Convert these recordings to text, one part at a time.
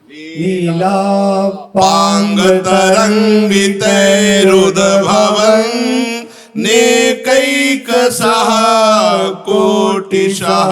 लीलापांग तरंगितैरुद्भवन् नेकैकशः कोटिशः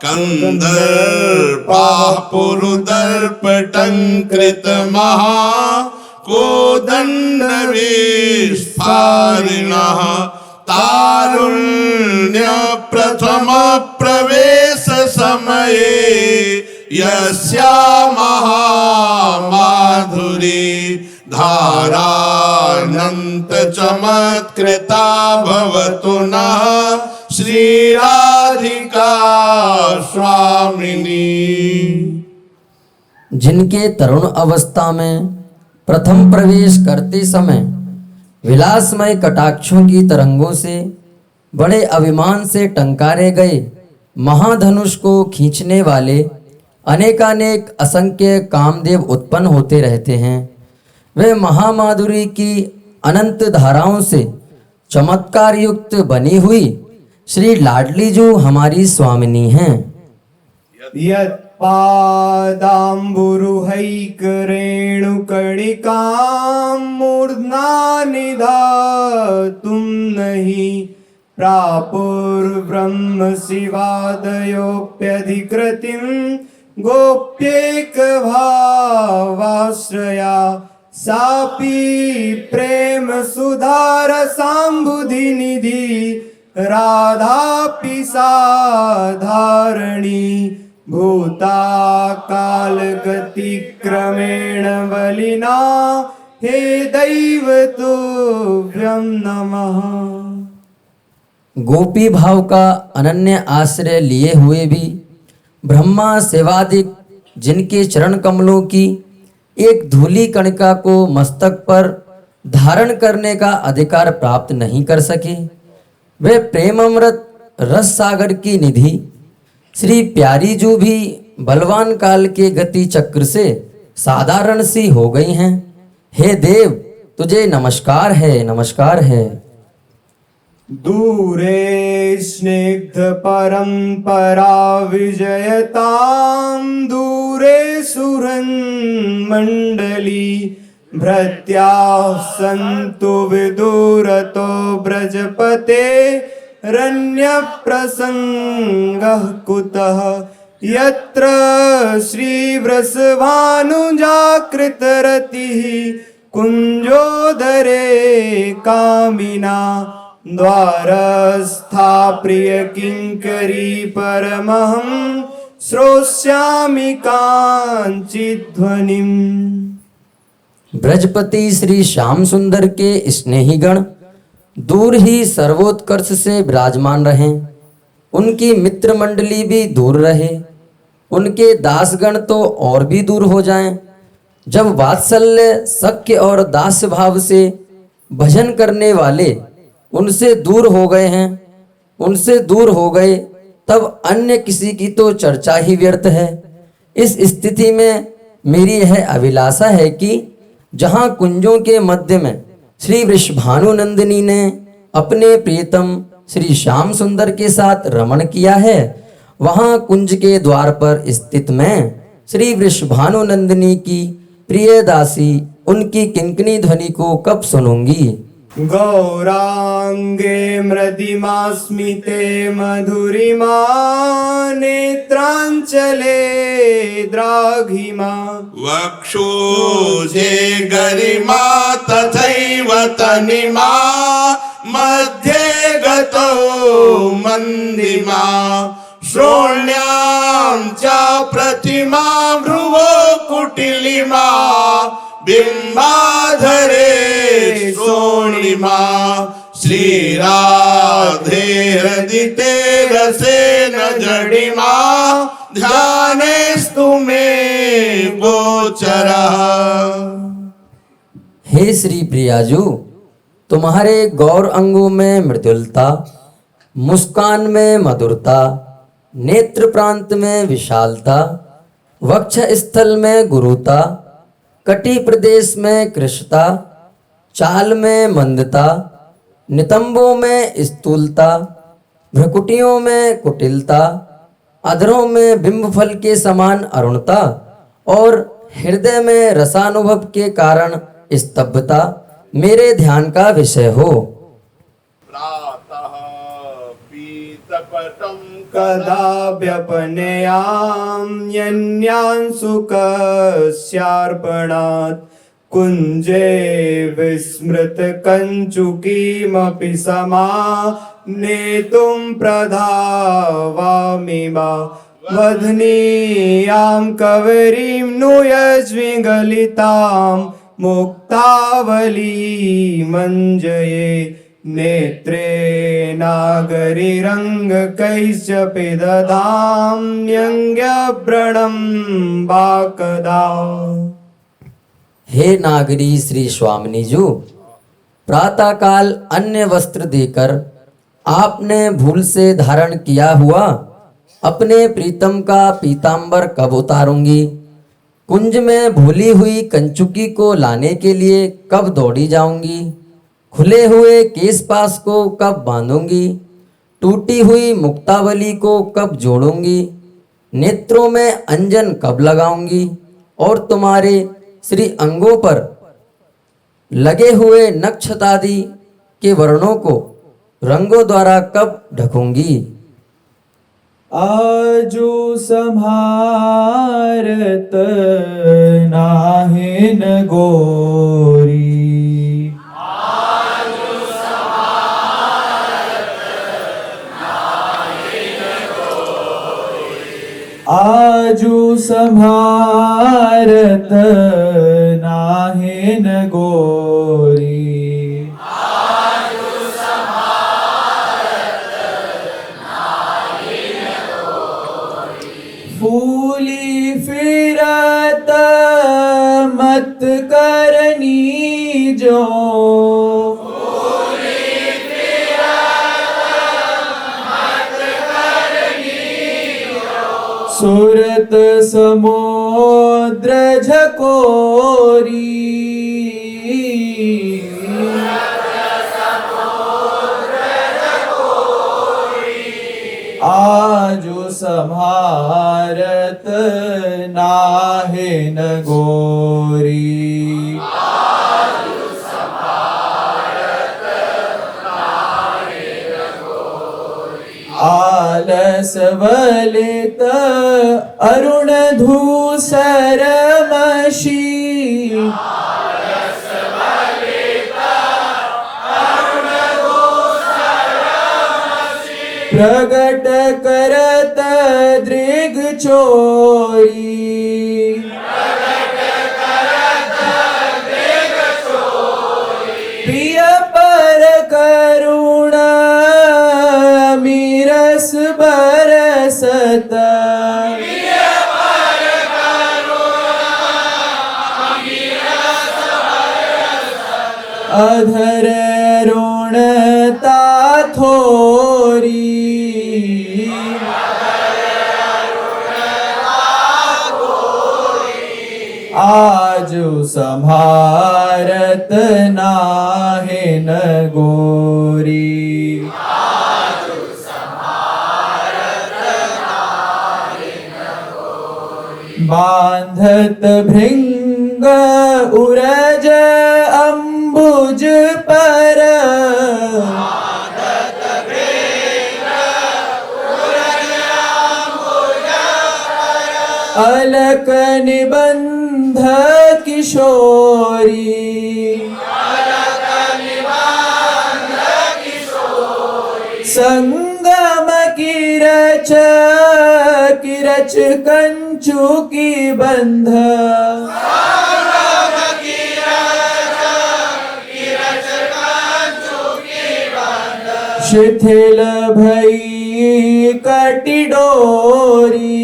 कंदर्पाः पुरुदर्पटङ्कृतमः कोदण्डविस्फारिणः तारुण्य प्रथम प्रवेश समये यस्यामः माधुरी धारानंत चमत्कृता भवतु नः श्री राधिका स्वामिनी। जिनके तरुण अवस्था में प्रथम प्रवेश करते समय विलासमय कटाक्षों की तरंगों से बड़े अभिमान से टंकारे गए महाधनुष को खींचने वाले अनेकानेक असंख्य कामदेव उत्पन्न होते रहते हैं। वे महामाधुरी की अनंत धाराओं से चमत्कार युक्त बनी हुई श्री लाडलीजू हमारी स्वामिनी हैं। यत्पादाम्बुरुहैकरेणुकणिकां मूर्ध्ना निधातुं नहि प्रापुर्ब्रह्म शिवादयोऽप्यधिकृतिं गोप्येकभावाश्रया सापि प्रेम सुधारसाम्बुधिनिधि राधापि साधारणी भूता कालगतिक्रमेण बलिना हे दैव तुभ्यं नमः। गोपी भाव का अनन्य आश्रय लिए हुए भी ब्रह्मा सेवादिक जिनके चरण कमलों की एक धूली कणिका को मस्तक पर धारण करने का अधिकार प्राप्त नहीं कर सके, वे प्रेम अमृत रस सागर की निधि श्री प्यारी जू भी बलवान काल के गति चक्र से साधारण सी हो गई हैं। हे देव, तुझे नमस्कार है, नमस्कार है। दूरे स्निग्ध परंपरा विजयतां दूरे सुरन्मण्डली भृत्याः सन्तु विदुरतो ब्रजपते रण्यप्रसङ्गः कुतः यत्र श्रीवृषभानुजाकृतरतिः कुञ्जोदरे कामिना द्वारस्था प्रिय किंकरी परमहं श्रोष्यामि कांचिध्वनिम्। ब्रजपति श्री श्याम सुंदर के स्नेहीगण दूर ही सर्वोत्कर्ष से विराजमान रहे, उनकी मित्र मंडली भी दूर रहे, उनके दासगण तो और भी दूर हो जाएं। जब वात्सल्य सख्य और दास भाव से भजन करने वाले उनसे दूर हो गए हैं, उनसे दूर हो गए, तब अन्य किसी की तो चर्चा ही व्यर्थ है। इस स्थिति में मेरी यह अभिलाषा है कि जहाँ कुंजों के मध्य में श्री वृषभानुनंदिनी ने अपने प्रियतम श्री श्याम सुंदर के साथ रमण किया है, वहाँ कुंज के द्वार पर स्थित मैं श्री वृषभानुनंदिनी की प्रिय दासी उनकी किंकिनी ध्वनि को कब सुनूंगी। गौरांगे मृदिमा स्मिते मधुरिमा नेत्रांचले द्राघिमा वक्षोजे गरिमा तथैव तनिमा मध्ये गतो मंदिमा श्रोण्यां च प्रतिमा भ्रुवो कुटिलिमा बिंबाधरे सोणिमा श्रीराधे हृदिते रसेन जडिमा ध्यानेस्तु मे गोचरः। हे श्री प्रियाजू, तुम्हारे गौर अंगों में मृदुलता, मुस्कान में मधुरता, नेत्र प्रांत में विशालता, वक्ष स्थल में गुरुता, कटी प्रदेश में कृशता, चाल में मंदता, नितंबों में स्थूलता, भ्रुकुटियों में कुटिलता, अधरों में बिंब फल के समान अरुणता और हृदय में रसानुभव के कारण स्तब्धता मेरे ध्यान का विषय हो। प्रातः पीतपटं कदा व्यपनयाम्यन्यांशुकस्यार्पणात् कुञ्जे विस्मृतकञ्चुकीमपि समानेतुं प्रधावामि मा वध्नीयां कवरीं नुयज्विगलितां मुक्तावलीमञ्जये नेत्रे नागरिरङ्गकैश्च पिदधाम्यङ्ग्यव्रणं वाकदा। हे नागरी श्री स्वामिनी जी, प्रातःकाल अन्य वस्त्र देकर आपने भूल से धारण किया हुआ अपने प्रीतम का पीतांबर कब उतारूंगी? कुंज में भूली हुई कंचुकी को लाने के लिए कब दौड़ी जाऊंगी? खुले हुए केस पास को कब बांधूंगी? टूटी हुई मुक्तावली को कब जोड़ूंगी? नेत्रों में अंजन कब लगाऊंगी? और तुम्हारे श्री अंगों पर लगे हुए नक्षतादि के वर्णों को रंगों द्वारा कब ढकूंगी? आजु संहारत नाहिन गोरी आजु संहारत नाहिन गोरी फूली फिरत मत करनी जो सुरत समुद्र झकोरी आजु संहारत नाहिन गोरी आलस वलित अरुण धूसर मशी प्रगट करत दृग चोरी प्रिय पर करुण मीरस बरसत अधर ऋणता थोरी आजु संहारत नाहिन गोरी बांधत भृंग उरज अंबुज पर अलक निबंध किशोरी संगम किरच किरच कंचु की बंध शिथिल भई कटिडोरी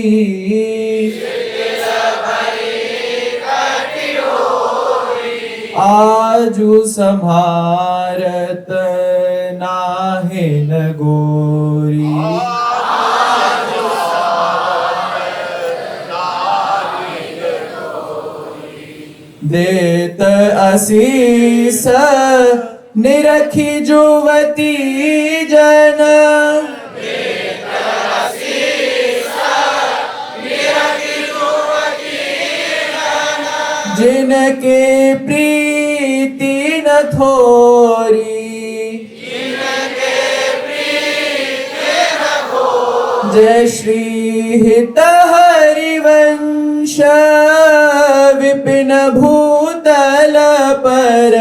आजु संहारत नाहिन गोरी देत असीस निरखी जुवती जन जिनके प्रीति न थोरी, जय श्री हित हरिवंश विपिन भूतल पर,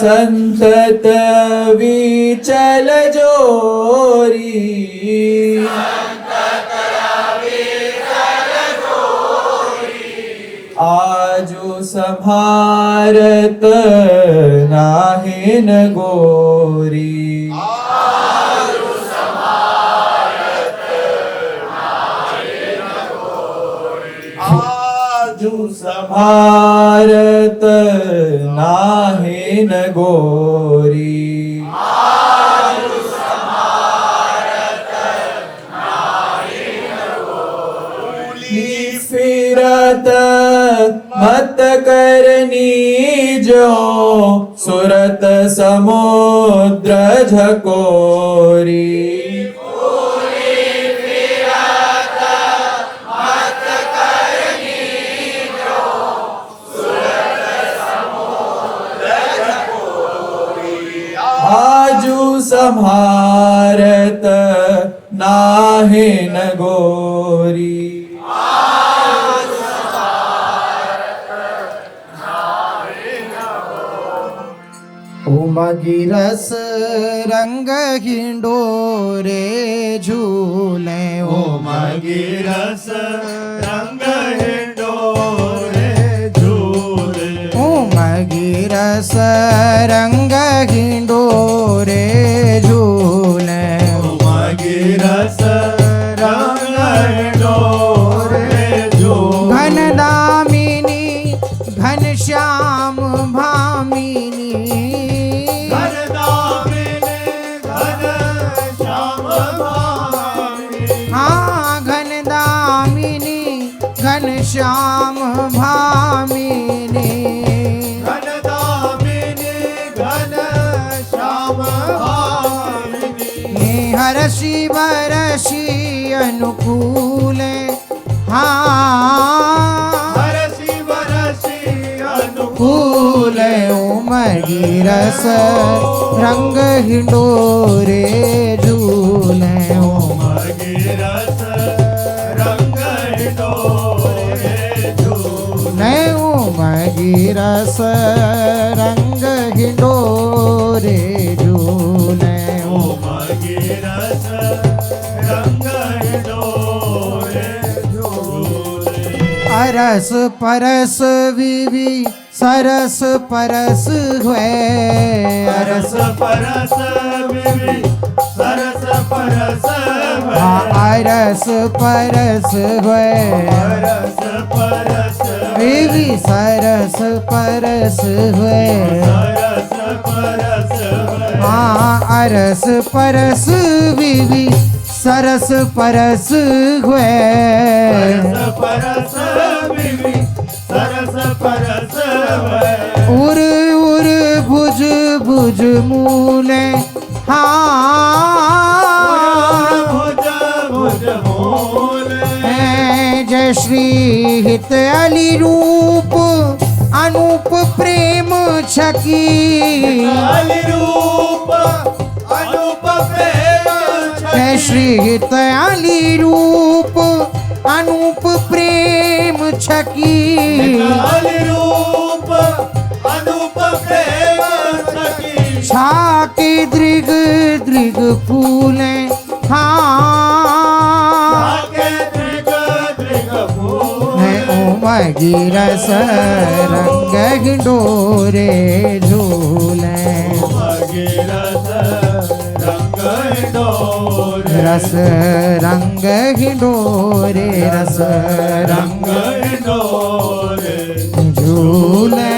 संतत विचल जोरी, आजु संभारत नाहिन गोरी, आजु संभारत नाहिन गोरी, फिरत मत करनी जो सुरत समुद्र झकोरी, आजू संहारत नाहिन गोरी, उमगिरस रंग हिंडोरे झूले, उमगिरस रंग हिंडोरे झूले, उमगिरस रंग हिंडोरे झूले, उमगिरस रंग हिंडोरे झूले, घन दामिनी घन श्याम भामिनी, घन दामिनी घन श्याम भामिनी, हाँ घन दामिनी घन श्याम भामिनी, घन दामिनी घन श्याम भामिनी, हरषि वरषि अनुकूल, हाँ हरषि वरषि फूल उमगिरस रंग हिंडोरे झूले, उमगिरस रंग हिंडोरे झूले, उमगिरस रंग हिंडोरे झूले, उमगिरस रंग हिंडोरे झूले, अरस परस विवि सरस परस हुए, सरस परस विवि सरस परस अरस परस हुए, सरस परस विवि सरस परस हुए, सरस परस हाँ अरस परस विवि सरस परस हुए, परस विवि सरस परस उर उर भुज भुज मूले, हाँ भुज भुज मूले, जय श्री हित अली रूप अनूप प्रेम छकी, अली रूप अनूप प्रेम जय श्री हित अली रूप अनूप प्रेम छकी, अली रूप अनूप प्रेम छकी, छाके दृग दृग फूले, हाँ आके दृग दृग फूले, उमगिरस रंग हिंडोरे झूले, उमगिरस रंग हिंडोरे रस रंग हिंडोरे रस रंग हिंडोरे झूले,